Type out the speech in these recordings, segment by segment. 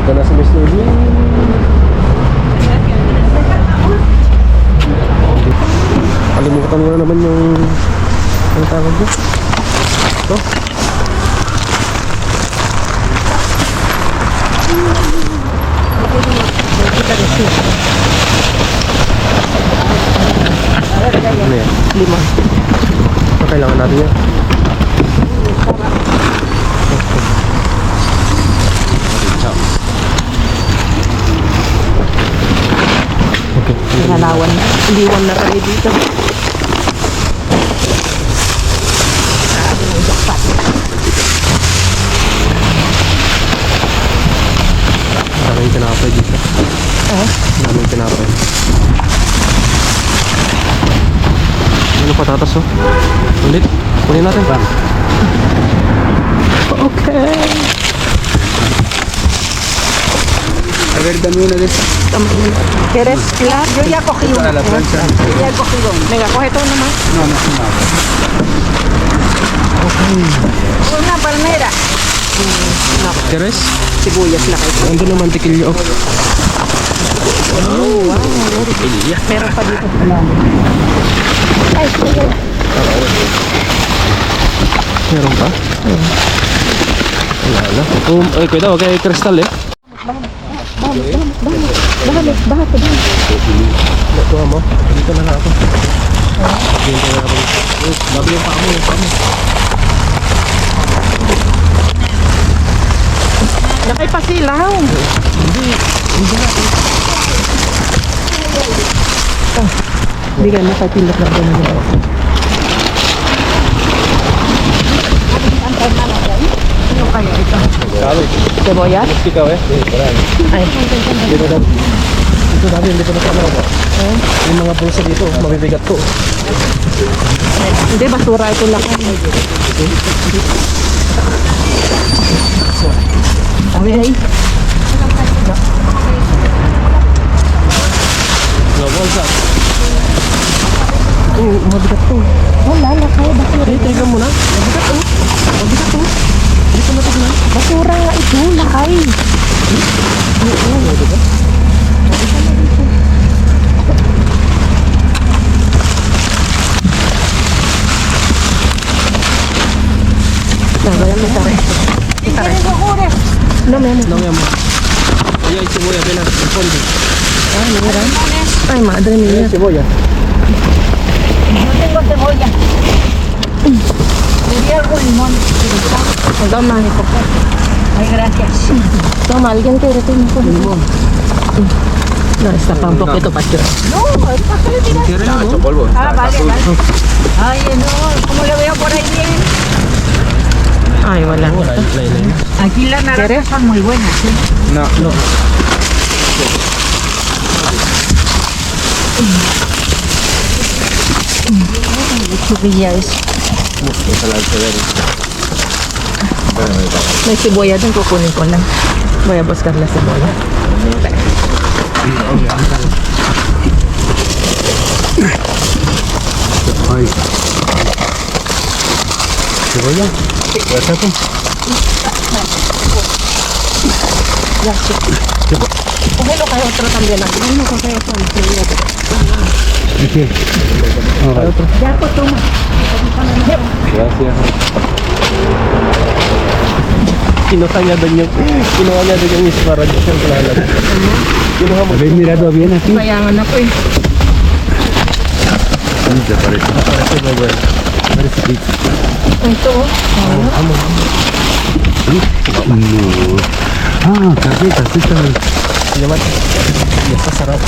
Ito na si Miss Lily. Kalimutan mo na naman yung ang tawag dito. Ito. Ano yan? 5. Kailangan natin yan. Okay. Nalawan na. Liwan na kami dito. Daming tinapay dito. Daming tinapay. Ano patatas oh? Ulit. Kunin natin pa. Okay. A ver, dame una de esas. ¿Quieres? Yo ya cogí una. A la plancha. Yo ya cogí una. Venga, coge todo nomás. No, no es nada. Una palmera. No, ¿Quieres? sibuyas na kayo. Ando na mantikilyo. Oh, wow. Meron pa dito. Ay, sige. Meron pa? Wala na. Ay, kuya daw, kay Crystal eh. Bahat. Nakuha mo. Dito na ako. Dito na ako. Bago yung pamo. Nakipasilaw. Hindi ka nakapilot na doon. Ano kaya ito? Kalo. Seboya? Ikaw eh. Ay. Dito na. Dito dati, dito na kami ako. Yung mga bulsa dito, mabibigat to. Hindi, basura ito lang. Okay. No, bulsa. Mabigat to. Wala, lakay, basura. Teka muna. Mabigat to. Dito na tignan. Basura nga ito, lakay. Oo, diba? No, No, mi amor. Allá hay cebolla, ven al fondo. Ay, mira. Ay, madre mía. Hay cebolla. No tengo cebolla. Le di algún limón. Toma, Ay, gracias. toma, alguien quiere un limón. No, está para un poquito para yo. No, es para que le tiras. ¿Quieres limón? polvo. Ah, vale, vale. Ay, no, ¿cómo lo veo por ahí bien? Ay, wala. Aquí las naranjas son muy buenas, ¿sí? No, no. Chubilla es. Esa la cebolla. May cebolla din, kukunin ko lang. Voy a buscar la cebolla. Ay. ¿Cebolla? ¿Gracias? Cógelo que hay otro también aquí. No, coge otro. ¿Qué? Ya, pues toma. Gracias. Kinuha niya doon yung asparagus yung kalalag. Kinuha mo. ¿Habéis mirado bien aquí? Bayangan ako eh. ¿Cómo te parece? Parece muy bueno. Parece rico. Ito oh. No. Ah, carnitas, esta es. Yaman. Yes, sarap.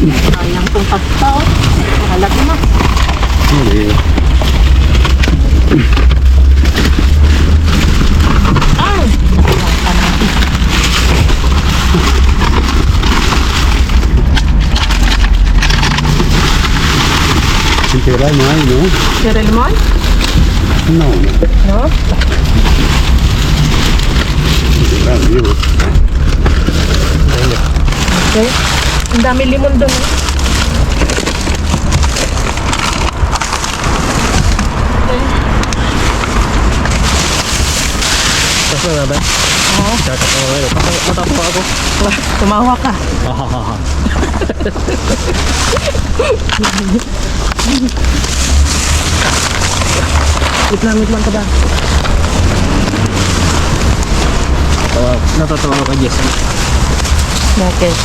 Sayang kong pasta oh. Nakalag na. Sí. Ay! Integral no hay, ¿no? ¿Quiere limón? No, no. No. Integral, digo. Okay. Ang dami limon doon eh. Tapos na natin. Oo. Chatat ako ngayon. Matatawa ako. Tumawa ka. Wait lang ka ba? Natatawa ako kay Jess. Bakit?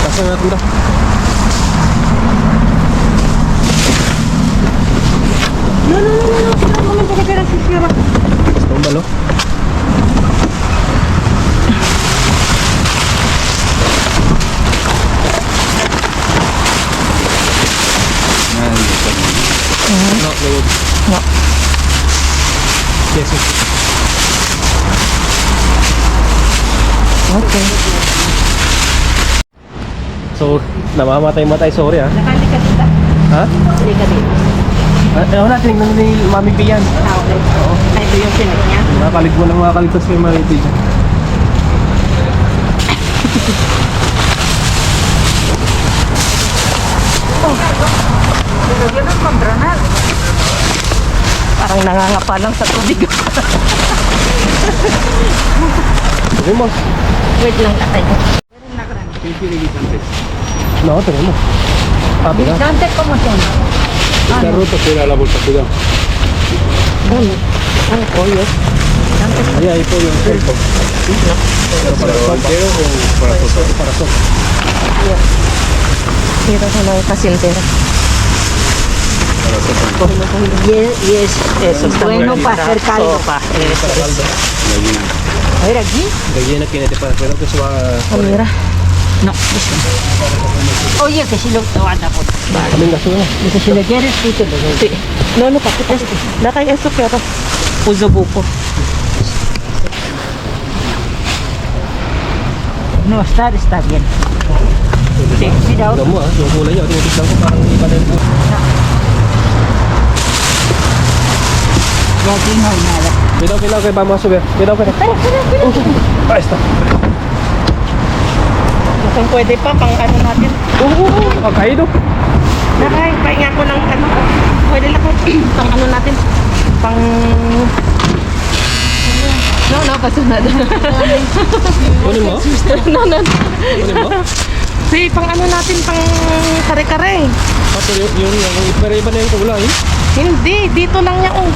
Tapos na natin daw. Gusto mo ba, no? No, no wood. No. Yes, yes. Okay. So, namamatay-matay. Sorry, ah. Nakali ka dito. Ha? Nakali ka dito. Wala, tinignan ni Mami P yan. Okay. Oo. Ay, ito yung sinig niya. Makalig mo lang makaligtas kay Mami P dyan. Nilagyan ng pagranal. Parang nangangapa lang sa tubig. Sabi mo. Wait lang, atay. No, tingnan mo. Sabi na. Dante, como son? Está roto, pero la bolsa, cuidado. Ano po, yes? Ay, ay po yung cellphone. Pero para ¿Pero sopa. entero o para sopa? Para sopa. Dito sa mga kasintera. Para sopa. Yes, yes. Eso está Bueno, muy para hacer caldo. Sopa. Eso es. Gallina. A ver, aquí. Gallina kinete pa. Pero que suwa. Ah, mira. No, eso no. Oye, que si lo anda por. Kaming gaso na. Dice, si le quieres, tú te lo doy. Sí. No, no, papi. Nakay eso pero uso buko. No, está bien. Sí, mira, Tignan mo, ah. Yung kulay niya. Tinitignan ko parang iba na yung kulay. y aquí no hay nada. Cuidado, que vamos a subir. Cuidado. Ahí está. Kung pwede pa, pang ano natin. Caído. Nakay, pahinga ko ng ano. Pwede lang ko. Pang ano natin. Pang... No, basta na. Kunin mo? No. Kunin mo? Si, pang ano natin, pang kare-kare. Tapos yung pero iba na yung kulay. Hindi, dito lang niya, oh.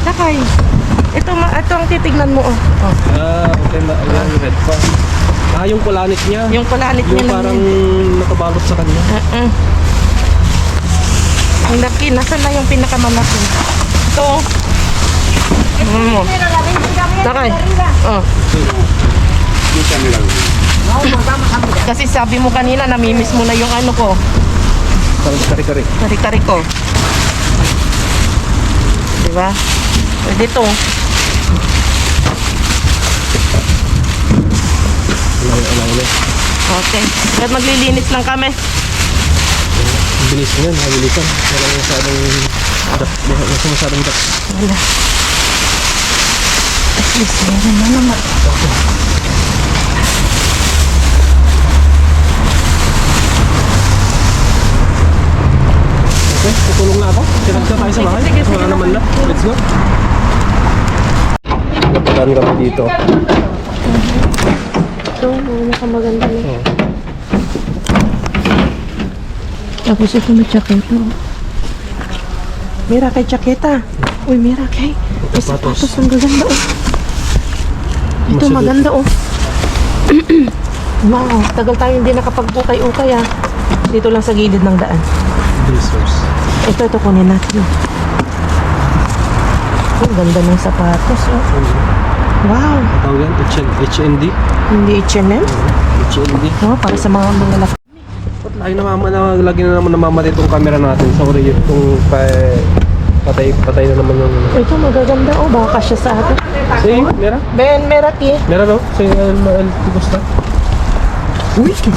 Nakay. Ito ang titignan mo, oh. Okay na. Ayan, yung red pa. Yung kulanit niya. Yung kulanit niya Yung lang parang yun. nakabalot sa kanya. Ang laki, nasan na yung pinakamalaki? Ito, oh. Mo. Nakay. Oh. Quítame la gallina. Kasi sabi mo kanina, namimiss mo na yung ano ko. Parang kari-kari. Kari-kari ko. Diba? Pwede to. Alay. Okay. At maglilinis lang kami. Bilis nga, nabilisan. Wala masyadong dak. Wala. At least, meron na naman. Okay, tutulong na ako. Tinagsa tayo sa bahay. Sige. Wala naman na. Let's go. Napuntahan kami dito. Ito, nakamaganda na. Tapos ito may tsaketa. Mira kay tsaketa. Uy, mira kay. May Sapatos. sapatos. Ang gaganda, oh. Ito, Masyado. maganda, oh. Wow, tagal tayo hindi nakapag-ukay-ukay, ah. Dito lang sa gilid ng daan. Blazers. Ito, kunin natin. Ang ganda ng sapatos, oh. Wow, Tawag yan, HND. hindi H&M. HND. Oh, para sa mga laki. Ba't lagi na naman namamatay itong camera natin. Sorry, itong patay na naman yung... Ito, magaganda, oh. Baka siya sa atin. See, mera? Ben, merat, eh. Mera no? Say, gusto. Uy, sí,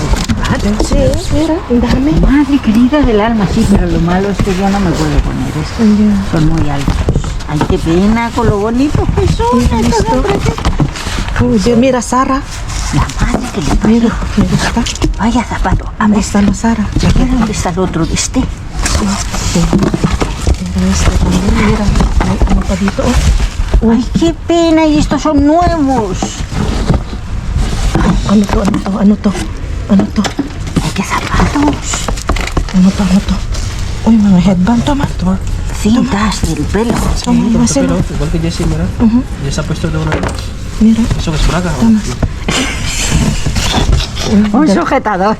mira, ang dami. Madre querida del alma, sí, pero lo malo es que yo no me puedo poner esto. Son muy altos. Ay, qué pena con lo bonito que son. Mira, estas esto. hombres. Uy, mira, Sara. La madre que le pasa? Mira, mira está. Vaya zapato. A ¿Dónde ver, está la Sara? ¿dónde está el otro de este? Mira este también, mira. May ano pa dito, oh. Ay, qué pena, y estos son nuevos. Ano to, ano to, ano to? Ano to? Ay, qué zapatos. Ano to, ano to? Uy, mga headband to, ma. Cintas del pelo. Tama, Pero, Marcelo. igual que Jessie, mira. Ya sa pwesto daw na. Mira. Eso que es braga. Un sujetador.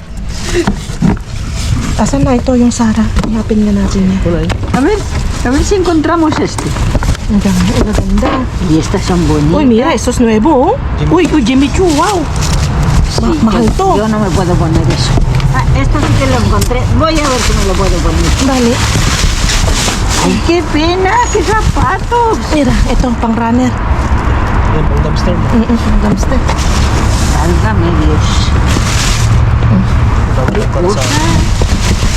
Asan na ito yung Sara? Ihapin nga natin niya. Wala eh. A ver si encontramos este. Ang ganda, ang ganda. Y estas son bonitas. Uy, mira, esto es nuevo, oh. Uy, Jimmy Choo, wow. Sí, mahal to. Yo no me puedo poner eso. Ah, esto sí que lo encontré. Voy a ver si me lo puedo poner. Dali. Ay, qué pena, qué zapatos. Mira, ito, pang runner. Yan, pang dumpster. Pang dumpster. Válgame Dios.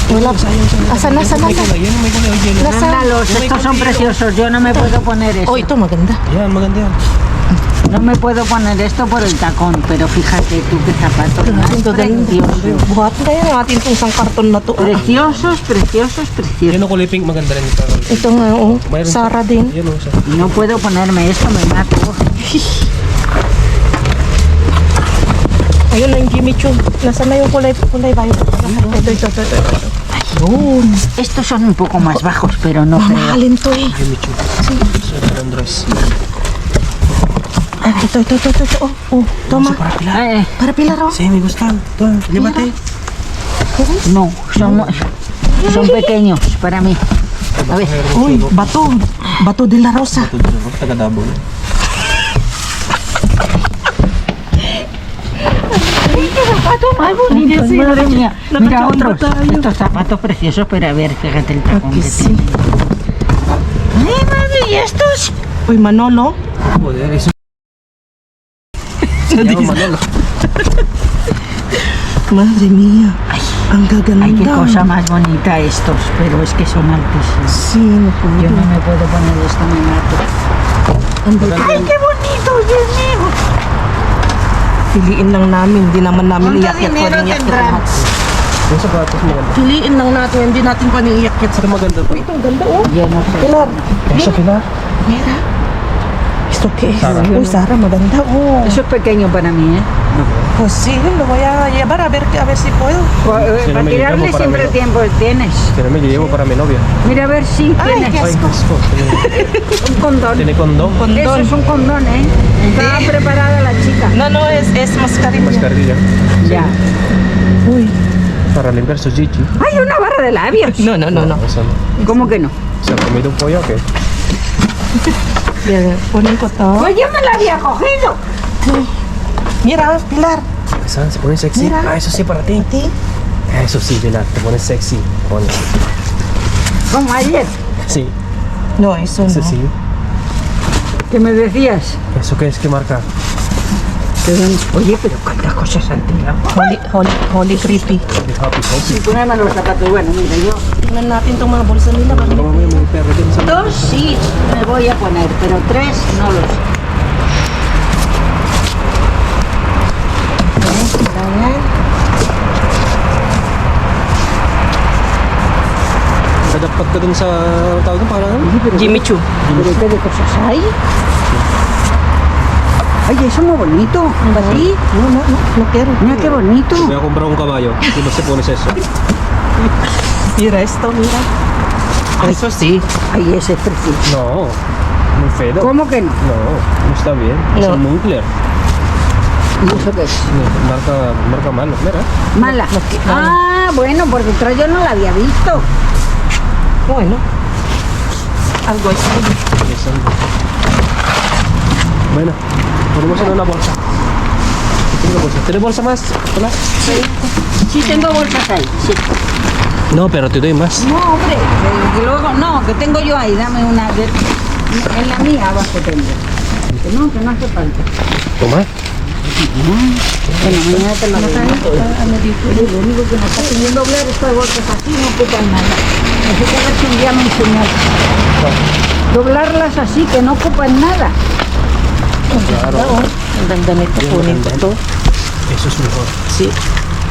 Wala. Asan na, asan na? Yan, may kulay. Yan, Nasa. Sándalos, estos son preciosos. Yo no me puedo poner eso. Oh, ito maganda. yan, maganda yan. No me puedo poner esto por el tacón, pero fíjate tú qué zapatos más Ito preciosos. buhatin kaya natin itong isang karton na to. Preciosos, preciosos, Yan preciosos. ang kulay pink, maganda rin ito. Ito nga, oh. Mayroon Sara siya. din. Yan o siya. No puedo ponerme esto, me mato. Ayun na yung Jimmy Choo. Nasaan na yung kulay violet? Ito. Ayun. Estos son un poco más bajos, pero no creo. Mamahalin to eh. Jimmy Choo. So, ang dress. Ah, ito. Oh, toma. Eh, Para Pilar, oh. Sí, me gustan. Ito, llévate. no, son pequeños para mí. A ver, Uy, bato. Bato de la Rosa. Ito, taga-double. qué zapato más bonito, Ay, madre sí, mía. la Mira cachondra otros, tayo. estos zapatos preciosos, pero a ver, fíjate el tacón Que que sí. tiene. Ay, madre, ¿y estos? Uy, Manolo. Joder, eso. Se llama Manolo. Madre mía. Ang gaganda. Ay, qué cosa más bonita estos, pero es que son altísimos. Sí, no Yo puedo. no me puedo poner esto, me mato. ¡Ay, qué bonito, Dios mío! Piliin lang namin. Hindi naman namin ¿Cuánto iyakyat ko dinero ng iyakyat tendrán? lahat. Yung sapatos maganda. Piliin lang natin. Hindi natin pa niiyakyat sa Ito maganda to. Ito, ang ganda, oh. Yo no sé. Pilar. Eso, Pilar. Mira. Esto qué es? Sara. Uy, Sara, maganda, oh. Eso es pequeño para mí, ¿eh? Pues sí, lo voy a llevar a ver si puedo. Si no Para me tirarle llamo para siempre mí, ¿no? tiempo tienes. Que no me llevo para mi novia. Mira a ver si Ay, tienes qué Ay, asco. asco. un condón. Tiene condón. Eso Condón. es un condón, ¿eh? Estaba preparada la chica. No, es mascarilla. Mascarilla. Ya. Uy. Para limpiar su chichi. ¡Ay, una barra de labios! No. Eso no. ¿Cómo que no? ¿Se ha comido un pollo o qué? Bien, ponen ko to. Pues yo me la había cogido. Mira, Pilar. Esa se pone sexy. Mira. Ah, eso sí para ti. Sí. Eso sí, Pilar, te pones sexy. Pones. Como ayer. Sí, No, eso no. eso sí. ¿Qué me decías? ¿Eso qué es? ¿Qué marca? Oye, pero cuántas cosas han tirado. Holy creepy. The Happy Hoppy. Poneme los zapatos. Bueno, mira, yo Tingnan natin itong mga bulsa nila. Bakit? Mamaya may perro din sa... 2 sí me voy a poner, pero 3 no lo sé. Ayan. Nadapat ka dun sa tawag ng pangalan? Jimmy Choo. ¿Pero qué de cosas hay? Ay, eso es muy bonito. ¿Para ti? No quiero. Mira qué bonito. Voy a comprar un caballo. ¿Qué no se pones eso? Mira esto, mira. Eso sí. Ay, ese es precioso. No, muy feo. ¿Cómo que no? No, no está bien. Es No. un Moncler. ¿Y eso qué es? Marca malo, mira. Mala. Ah, bueno, por detrás yo no la había visto. Bueno. Algo así. Bueno, ponemos en una bolsa. ¿Tiene bolsa? ¿Tiene bolsa más? Hola. Sí, tengo bolsas ahí. Sí. No, pero te doy más. No, hombre, que luego, no, que tengo yo ahí, dame una. En la mía abajo tengo. Que no hace falta. Toma. Bueno, mañana te lo doy. Lo único que me está pidiendo doblar estas bolsas así no ocupan nada. Así que a ver si un día me enseñas. Doblarlas así que no ocupan nada. Claro. Ang ganda nito. Kunin ko to. Eso es mejor. Sí.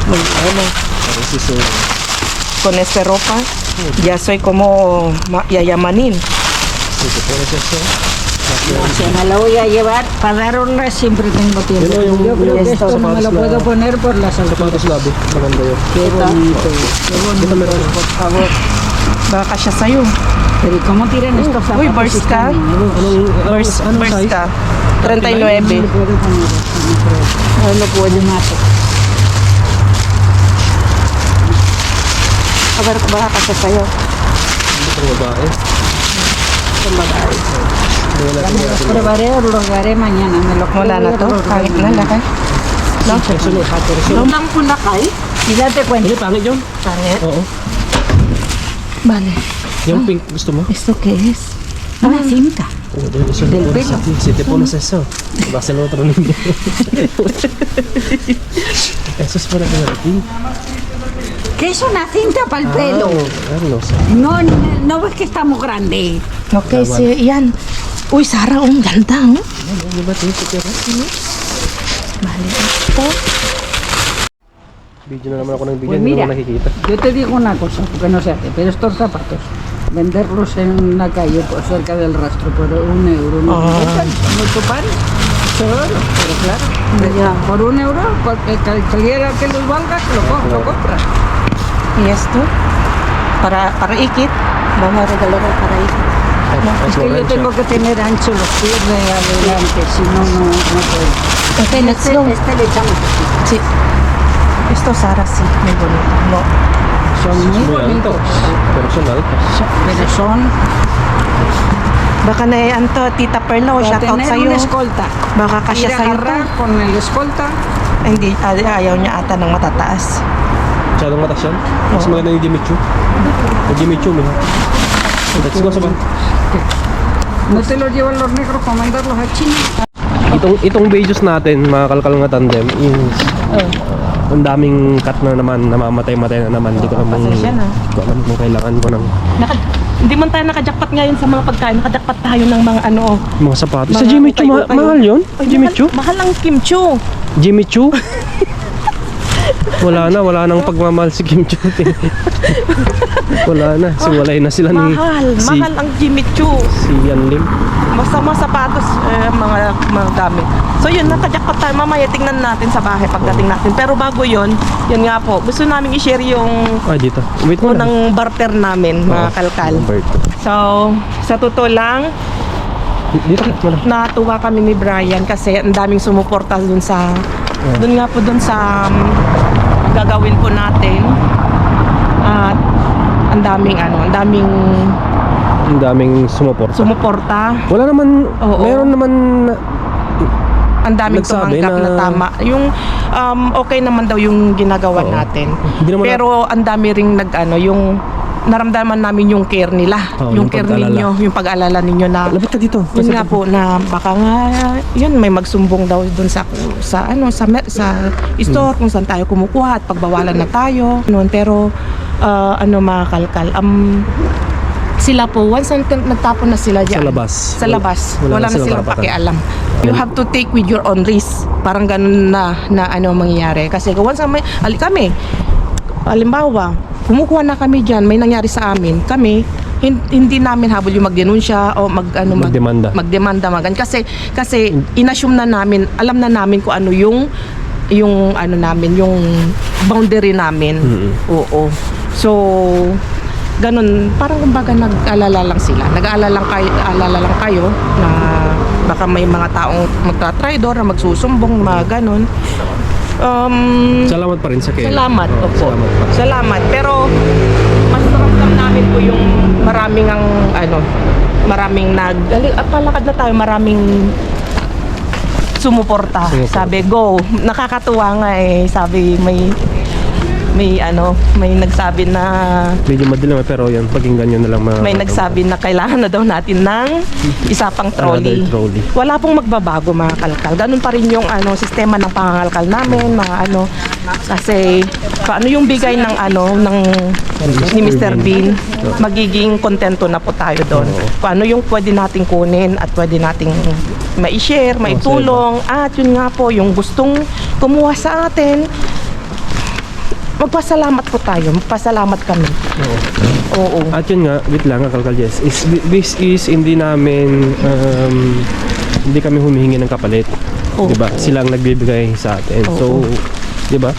Muy bueno. Parece eso. Con esta ropa ya soy como yayamanin. Si te pones eso. Si me la voy a llevar para darla siempre tengo tiempo. Yo creo que esto no me lo puedo poner por las alturas. Sapatos labo. Maganda yun. Qué bonito. Qué bonito, por favor. Baka kasya sa'yo. Pero ¿y cómo tiran estos zapatos? Uy, burst si ka? están nuevos? Anong Burst size? ka. No 39. le puedo poner esto, no creo. Ano po Le mato. baka kasya sa'yo. Ito ng babae. Ya me los probaré o los haré mañana. Me los Wala na to. Pangit na lakay. No? Eso no. ¿Nang punakay? Y date cuenta. Hindi, pangit yun. Pangit. Oo. Vale. Yung pink gusto mo? ¿Esto qué es? Una cinta. Eso Del no pones pelo. a ti. Si te pones eso, va a ser otro niño. Eso es para que a ti. ¿Qué es una cinta para el pelo? No sé. No, no ves que estamos grandes. Okay, si yan. Uy, Sarah, ang ganda, oh. Ano ba ito? Vale, ito. Video na naman ako ng video, Pues hindi mira, naman nakikita. yo te digo una cosa, porque no se hace, pero estos zapatos, venderlos en la calle por cerca del rastro por €1, no cuestan, son muy tupares. Pero claro, Ya. por €1, cualquiera que los valga, lo compra. Y esto, para ikit. Vamos a regalar para ikit. Es que yo tengo que tener ancho los pies de adelante, si no, no puedo. Okay, let's Este, go. este le echamos así. Sí. Esto, Sarah, sí, muy bonito. No. Son muy Muy bonitos, altos. Pero son altos. pero son Baka na yan to, Tita Perla, o para shoutout tener sa'yo. una escolta. Baka Ir kasya a sa'yo to. agarrar con el escolta. Hindi, ayaw niya ata ng matataas. Masyadong matas yan. Mas maganda yung Jimmy Choo. Yung Jimmy Choo, mira. Let's go sa ba? No te los llevan los negros para mandarlos a China. Itong videos natin, mga kalkal nga tandem, is ang daming cut na naman, namamatay-matay na naman. Hindi ko naman, Pasensya na. hindi ko alam kung kailangan ko ng Hindi man tayo nakajakpat ngayon sa mga pagkain. Nakajakpat tayo ng mga ano. mga sapatos. Sa Mga Jimmy Choo, ukay-ukay. mahal yun? Ay, Jimmy mahal- Choo? Mahal ang Kim Choo. Jimmy Choo? Wala nang pagmamahal si Kim Choo. Wala na, siwalay na sila ni Mahal ang Jimmy Choo. si Yan Lim. Masama sapatos, mga gamit. So yun, nakajakpat tayo. Mamaya tingnan natin sa bahay pagdating natin. Pero bago yun nga po, gusto namin i-share yung Dito. Wait mo na. unang barter namin, mga kalkal. Number two. So, sa totoo lang, Dito ka, wala. natuwa kami ni Brian kasi ang daming sumuporta dun sa dun sa gagawin po natin. At ang daming Ang daming sumuporta. sumuporta. Wala naman, Oo. meron naman Ang daming Nagsabi tumanggap na na- tama. Yung okay naman daw yung ginagawa Oo. natin. Hindi naman Pero ang dami ring yung naramdaman namin yung care nila. Oo, yung yung care pag-alala. ninyo, yung pag-alala ninyo na Lapit ka dito. yun nga po na baka nga yun may magsumbong daw dun sa store kung saan tayo kumukuha at pagbawalan na tayo noon. Pero mga kalkal sila po once nagtapon na sila Sa diyan labas. wala na silang pakialam. You have to take with your own risk. Parang ganun na mangyayari kasi once kami halimbawa kumukuha na kami diyan, may nangyari sa amin, kami hindi namin habol yung magdenunsya o Magdemanda. kasi inassume na namin, alam na namin kung ano yung namin, yung boundary namin. Oo. So ganun, parang kumbaga nag-alala lang sila. Nag-aalala lang kayo na baka may mga taong magtatraidor na magsusumbong, mga ganun. Salamat pa rin sa care. Salamat, opo. Salamat pa. Salamat. Pero mas ramdam namin po yung maraming palakad na tayo, maraming sumuporta. Sumuporta. Sabi, go. Nakakatuwa nga eh. Sabi, may nagsabi na Medyo madilim pero yan, pakinggan nyo na lang mga may nagsabi na kailangan na daw natin ng isa pang trolley. Another trolley. Wala pong magbabago mga kalkal. Ganun pa rin yung sistema ng pangangalkal namin, kasi paano yung bigay ng ni Mr. Bean, magiging kontento na po tayo doon. Paano yung pwede nating kunin at pwede nating mai-share, maitulong, at yun nga po yung gustong kumuha sa atin, magpasalamat po tayo, magpasalamat kami. Oo. At yun nga, wait lang, Kalkal Jess, this is hindi namin, hindi kami humihingi ng kapalit. Oo. Diba? Sila ang nagbibigay sa atin. So, diba?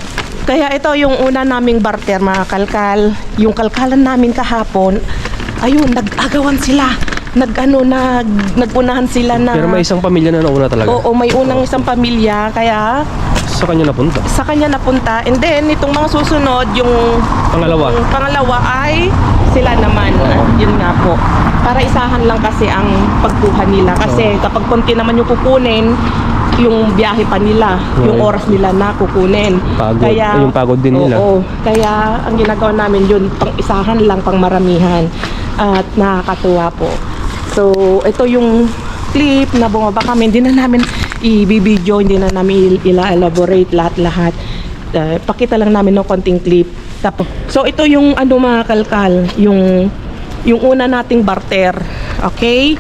Kaya ito yung una naming barter mga kalkal. Yung kalkalan namin kahapon, ayun, nag-agawan sila. Nag-unahan sila na... Pero may isang pamilya na nauna talaga. Oo, may unang isang pamilya, kaya Sa kanya napunta. sa kanya napunta. And then, itong mga susunod, yung Pangalawa. yung pangalawa ay sila naman. Yun nga po. Para isahan lang kasi ang pagkuha nila. Kasi kapag konti naman yung kukunin, yung biyahe pa nila, yung oras nila na kukunin. Pagod. Yung pagod din nila. Oo. Kaya ang ginagawa namin yun, pang isahan lang, pang maramihan. At nakakatuwa po. So, ito yung clip na bumaba kami. Hindi na namin i-video, hindi na namin elaborate lahat-lahat. Pakita lang namin ng konting clip. Tapos, so ito yung mga kalkal, yung una nating barter. Okay?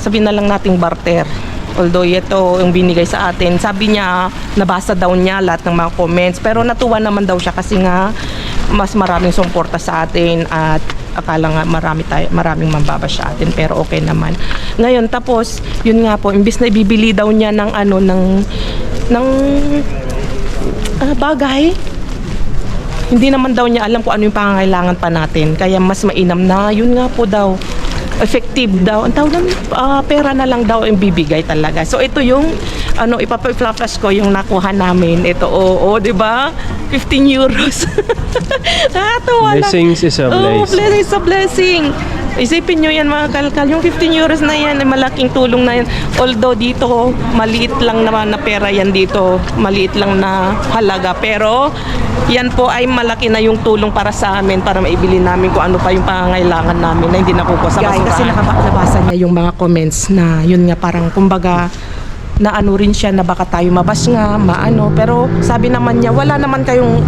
Sabihin na lang nating barter. Although ito yung binigay sa atin, sabi niya nabasa daw niya lahat ng mga comments, pero natuwa naman daw siya kasi nga mas maraming suporta sa atin at akala nga maraming mambaba sa atin, pero okay naman. Ngayon tapos yun nga po, imbis na ibibili daw niya ng bagay, hindi naman daw niya alam kung ano yung pangangailangan pa natin, kaya mas mainam na yun nga po daw, effective daw. Ang tawag ng pera na lang daw ang bibigay talaga. So ito yung ipapa-flash ko yung nakuha namin. Ito, di ba? 15 euros. Nakatawa lang. Blessings is a blessing. Blessing is a blessing. Isipin nyo yan mga kalkal, yung 15 euros na yan, malaking tulong na yan. Although dito, maliit lang naman na pera yan dito, maliit lang na halaga. Pero yan po ay malaki na yung tulong para sa amin, para maibili namin kung ano pa yung pangangailangan namin na hindi nakukuha sa basurahan. Kasi nabasa niya yung mga comments na yun nga parang kumbaga na ano rin siya na baka tayo mabas nga, pero sabi naman niya wala naman kayong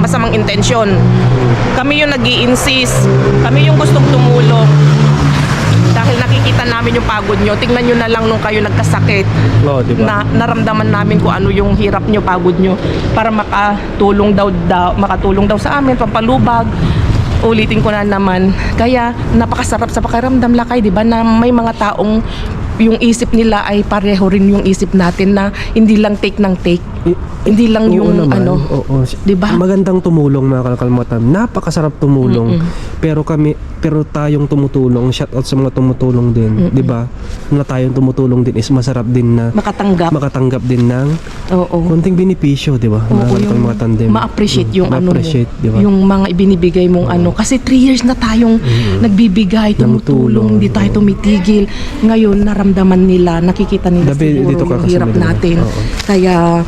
masamang intensyon. Kami yung nag-i-insist, kami yung gustong tumulong dahil nakikita namin yung pagod nyo. Tingnan nyo na lang nung kayo nagkasakit, Diba? na naramdaman namin kung ano yung hirap nyo, pagod nyo, para makatulong daw sa amin, pampalubag. Ulitin ko na naman, kaya napakasarap sa pakiramdam Lakay, di ba, na may mga taong yung isip nila ay pareho rin yung isip natin, na hindi lang take ng take, hindi lang Oo yung naman, oo. diba? Magandang tumulong mga kalkalmatan. Napakasarap tumulong. Pero tayong tumutulong, shout out sa mga tumutulong din, 'di ba? Na tayong tumutulong din is masarap din na makatanggap din ng konting benepisyo, 'di ba? Mga kalkalmatan din. Ma-appreciate yung ma-appreciate, mo, 'di ba? yung mga ibinibigay mong kasi 3 years na tayong nagbibigay, tumutulong, hindi tayo tumitigil. Ngayon naramdaman nila, nakikita nila siguro yung hirap natin. Kaya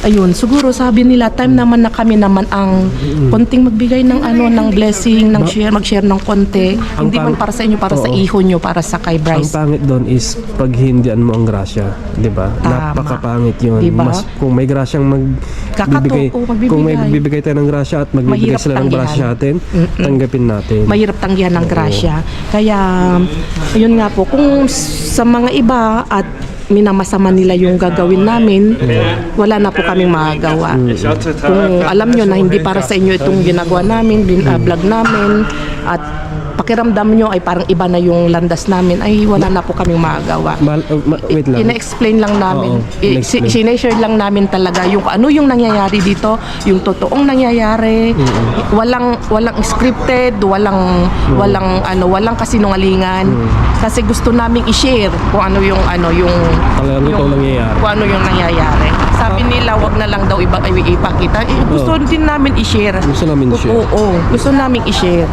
ayun, siguro sabi nila time naman na kami naman ang konting magbigay ng ng blessing, ng mag-share ng konti. Hindi man para sa inyo, para sa iho nyo, para sa kay Bryce. Ang pangit doon is paghindian mo ang grasya, 'di ba? Napakapangit 'yun. Diba? Mas kung may grasyang magbibigay, kung may bibigay tayo ng grasya at magbibigay sila ng grasya sa atin, tanggapin natin. Mahirap tanggihan ng grasya. Kaya yun nga po, kung sa mga iba at minamasama nila yung gagawin namin, wala na po kaming magagawa. Kung alam nyo na hindi para sa inyo itong ginagawa namin, vlog namin, at pakiramdam nyo ay parang iba na yung landas namin, ay wala na po kaming magagawa. Wait lang. Ina-explain lang namin. in-explain. Sineshare lang namin talaga yung ano yung nangyayari dito, yung totoong nangyayari. Walang scripted, walang kasinungalingan. Kasi gusto naming i-share kung ano yung Talagang ito nangyayari. kung ano yung nangyayari. Sabi nila wag na lang daw ipakita. Gusto din namin i-share. Gusto namin i-share. Oo, gusto namin i-share.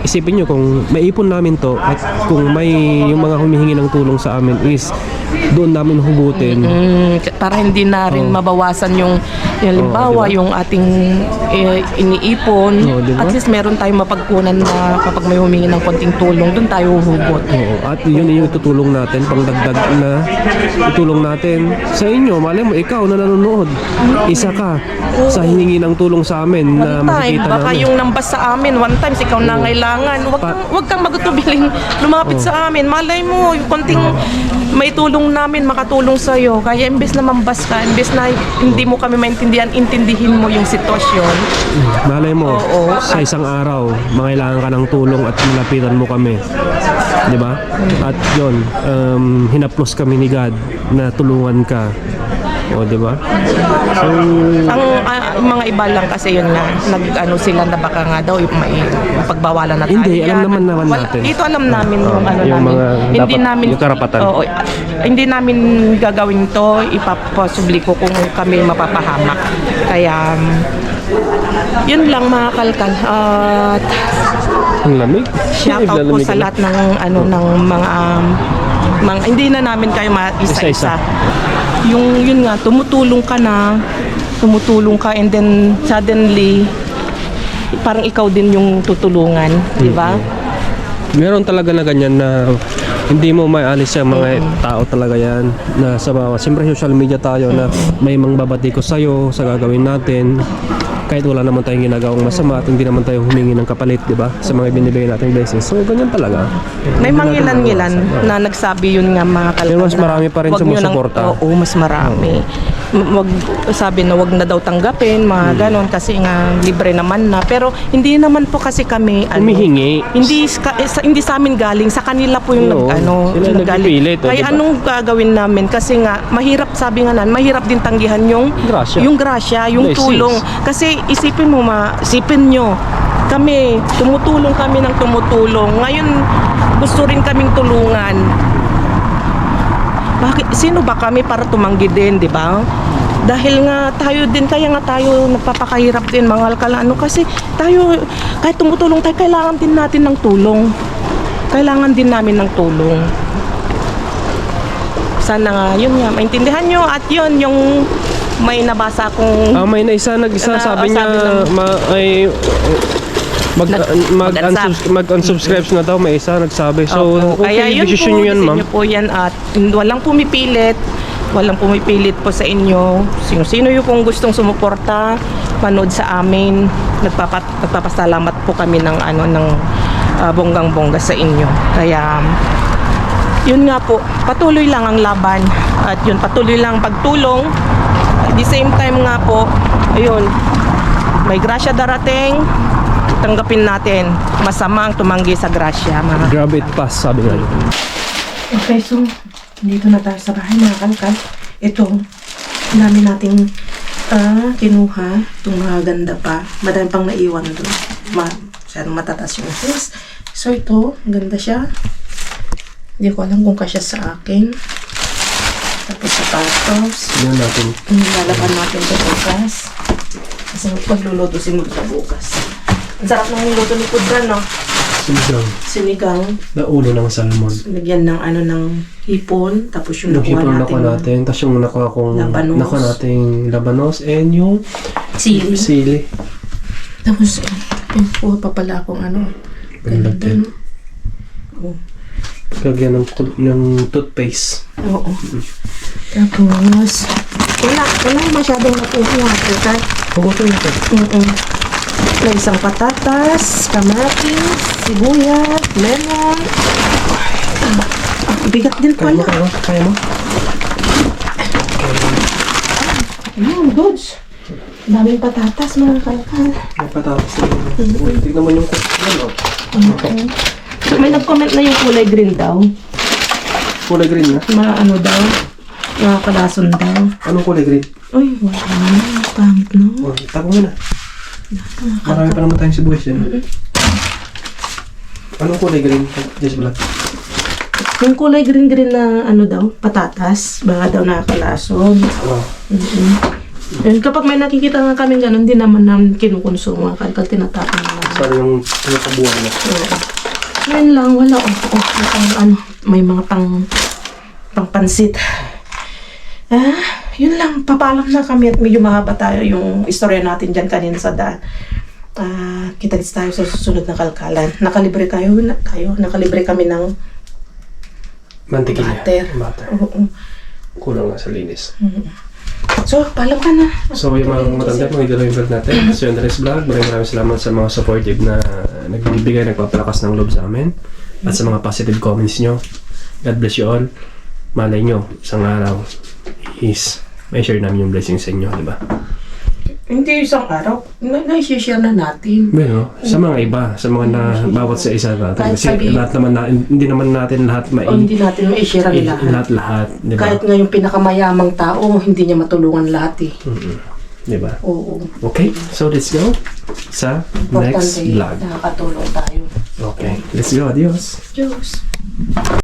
Isipin nyo kung maipon namin to at kung may yung mga humihingi ng tulong sa amin is doon namin hugutin. Para hindi na rin mabawasan yung Yung limbawa, diba? yung ating iniipon, Oo, diba? at least meron tayong mapagkunan na kapag may humingi ng konting tulong, doon tayo huhugot. Oo, at yun yung itutulong natin, pangdagdag na itulong natin sa inyo. Malay mo, ikaw na nanonood, isa ka sa hiningi ng tulong sa amin na One time, makikita baka namin. yung nambas sa amin, one time, ikaw nangailangan, wag kang magutubiling lumapit sa amin. Malay mo, yung konting may tulong namin, makatulong sa'yo. Kaya imbes na mambas ka, imbes na hindi mo kami maintindihan, intindihin mo yung sitwasyon. Malay mo, Oo. sa isang araw, mangailangan ka ng tulong at nilapitan mo kami. Di ba? At yun, hinaplos kami ni God na tulungan ka. O, di ba? So, Ang mga iba lang kasi yun nga, nag-ano sila na baka nga daw may pagbawalan na tayo. Hindi, alam Yan. naman natin. Dito alam namin yung ano yung namin. mga Hindi dapat- namin yung karapatan. Oo, hindi namin gagawin to, ipapasubli ko kung kami mapapahamak. Kaya yun lang mga kalkal. At ang lamig. shoutout po Lamig sa na. lahat ng ano ng mga hindi na namin kayo Isa-isa. isa-isa. Yung yun nga tumutulong ka and then suddenly parang ikaw din yung tutulungan, di ba? Meron talaga na ganyan na hindi mo maialis sa mga tao talaga yan na sa mga, siyempre social media tayo na may mga babati ko sa'yo sa gagawin natin kahit wala naman tayong ginagawang masama at hindi naman tayo humingi ng kapalit, di ba? Sa mga binibigay nating blessings. So, ganyan talaga. May mangilan-ngilan na nagsabi yun nga mga kalkal. Pero mas marami pa rin wag nyo nang- sumusuporta. Oo, mas marami. Wag sabi na wag na daw tanggapin, mga ganon kasi nga libre naman na. Pero hindi naman po kasi kami Humihingi. hindi sa amin galing, sa kanila po yung Oo, sila nagpipilit, Kaya diba? anong gagawin namin? Kasi nga mahirap, sabi nga nan, mahirap din tanggihan yung Grasya. yung Blessings. tulong. Kasi isipin nyo, kami, tumutulong kami ng tumutulong. Ngayon, gusto rin kaming tulungan. Bakit? Sino ba kami para tumanggi din, di ba? Dahil nga tayo din, kaya nga tayo nagpapakahirap din mga alkalano. Kasi tayo, kahit tumutulong tayo, kailangan din natin ng tulong. Kailangan din namin ng tulong. Sana nga, yun nga, maintindihan nyo. At yun, yung may nabasa kong May isa nag-isa, sabi niya sabi mag-unsubscribe na daw, may isa nagsabi. So, Opo. okay, Kaya yun decision po, nyo yan, ma'am. decision po yan at walang pumipilit po sa inyo. Sino yung pong gustong sumuporta, panood sa amin. Nagpapasalamat po kami ng bonggang-bongga sa inyo. Kaya yun nga po, patuloy lang ang laban at yun, patuloy lang ang pagtulong. At the same time nga po, ayun, may grasya darating, tanggapin natin. Masama ang tumanggi sa grasya, mga Grab it pass, sabi nga. Okay, so dito na tayo sa bahay mga kalkal. Ito, dami nating kinuha. Itong mga ganda pa. Madami pang naiwan doon. Masyadong matataas yung his. So ito, ganda siya. Hindi ko alam kung kasya sa akin. Tapos sapatos. Yun natin. Lalaban natin ito bukas. Kasi pagluluto si Mud sa bukas. Ang sarap ng niluto ni Pudran, no? Sinigang. Na ulo ng salmon. Lagyan ng ng hipon, tapos yung Yung hipon nakuha nakuha natin, tapos yung nakuha kong Labanos. nakuha nating labanos and yung sili. sili. Tapos, kuha pa pala akong Panlagyan. Oo. Lagyan ng toothpaste. Oo. Tapos, wala masyadong nakuha. Okay? Hugutin natin. May isang patatas, kamatis, sibuyas, lemon. Bigat din Kaya mo, pala. kaya mo? Ayun, goods. Daming patatas, mga kalkal. May patatas na yun. Tignan mo yung yan, oh. May nag-comment na yung kulay green daw. Kulay green na. Daw. Mga kalason daw. Anong kulay green? Uy, wala. Pangit, no? Oh, tapo mo na. Marami pa naman tayong sibuyas yan. Anong kulay green? Just black. Yung kulay green-green na daw, patatas. Baka daw nakakalason. Wow. And kapag may nakikita nga kami ganun, hindi naman namin kinukonsumo. Kalkal tinatapon na namin. Sorry yung pinakabuhan na. Ngayon lang, wala. May mga pang pansit. yun lang, papaalam na kami at medyo mahaba tayo yung istorya natin dyan kanina sa daan. Kita-kits tayo sa susunod na kalkalan. Nakalibre nakalibre kami ng Mantikilya. butter. Oo. Kulang nga sa linis. So, paalam ka na. So yung mga matanda, mga idolo yung vlog natin. So yung Andres Vlog, maraming salamat sa mga supportive na nagbibigay, nagpapalakas ng loob sa amin. At sa mga positive comments nyo. God bless you all. Malay nyo, isang araw is may share namin yung blessing sa inyo, di ba? Hindi isang araw, na-share na natin. Bueno, sa mga iba, sa mga na bawat sa isa natin. Kahit Kasi sabihin- lahat naman na, hindi naman natin lahat O hindi natin ma-share ang lahat. lahat, di ba? Kahit nga yung pinakamayamang tao, hindi niya matulungan lahat eh. Di ba? Oo. Okay, so let's go sa next Importante, vlog. nakakatulong tayo. Okay, let's go. Adios. Diyos.